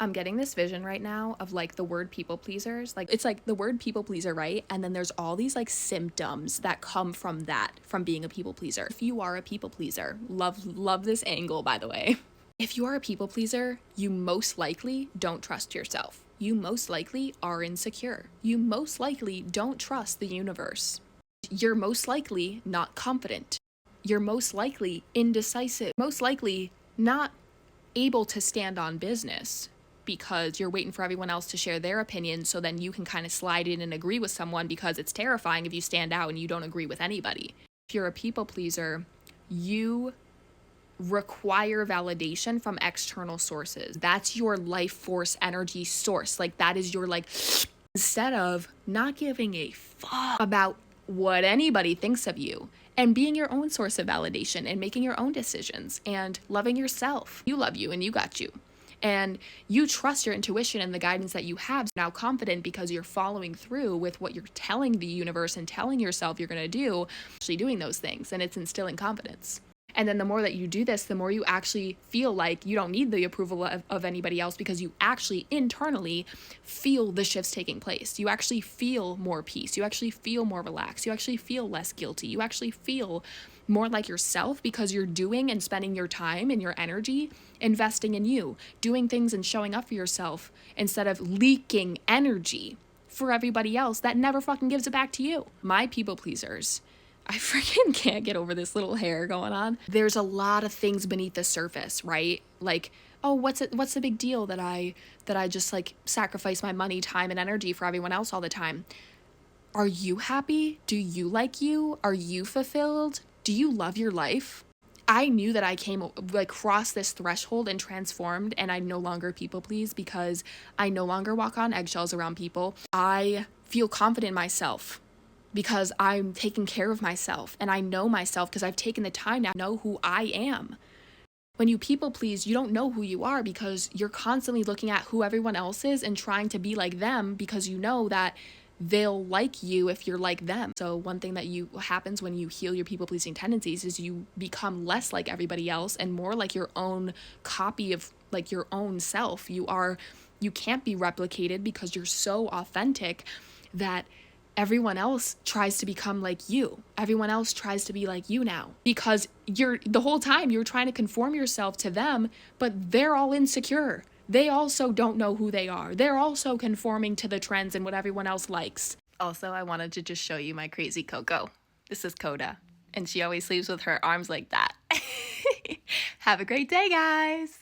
I'm getting this vision right now of like the word people pleasers. Like it's like the word people pleaser, right? And then there's all these like symptoms that come from that, from being a people pleaser. If you are a people pleaser, love this angle, by the way. If you are a people pleaser, you most likely don't trust yourself. You most likely are insecure. You most likely don't trust the universe. You're most likely not confident. You're most likely indecisive. Most likely not able to stand on business because you're waiting for everyone else to share their opinion, so then you can kind of slide in and agree with someone, because it's terrifying if you stand out and you don't agree with anybody. If you're a people pleaser, you require validation from external sources. That's your life force energy source. Like that is your like, instead of not giving a fuck about what anybody thinks of you and being your own source of validation and making your own decisions and loving yourself. You love you and you got you. And you trust your intuition and the guidance that you have. Now confident because you're following through with what you're telling the universe and telling yourself you're going to do, actually doing those things, and it's instilling confidence. And then the more that you do this, the more you actually feel like you don't need the approval of anybody else, because you actually internally feel the shifts taking place. You actually feel more peace. You actually feel more relaxed. You actually feel less guilty. You actually feel more like yourself, because you're doing and spending your time and your energy investing in you, doing things and showing up for yourself, instead of leaking energy for everybody else that never fucking gives it back to you. My people pleasers, I freaking can't get over this little hair going on. There's a lot of things beneath the surface, right? Like, oh, what's the big deal that I just like sacrifice my money, time, and energy for everyone else all the time? Are you happy? Do you like you? Are you fulfilled? Do you love your life? I knew that I crossed this threshold and transformed, and I no longer people please because I no longer walk on eggshells around people. I feel confident in myself because I'm taking care of myself, and I know myself because I've taken the time now to know who I am. When you people please, you don't know who you are because you're constantly looking at who everyone else is and trying to be like them, because you know that they'll like you if you're like them. So one thing that happens when you heal your people pleasing tendencies is you become less like everybody else and more like your own copy of like your own self. You can't be replicated because you're so authentic that everyone else tries to become like you. Everyone else tries to be like you now, because the whole time you're trying to conform yourself to them, but they're all insecure. They also don't know who they are. They're also conforming to the trends and what everyone else likes. Also, I wanted to just show you my crazy Coco. This is Coda, and she always sleeps with her arms like that. Have a great day, guys.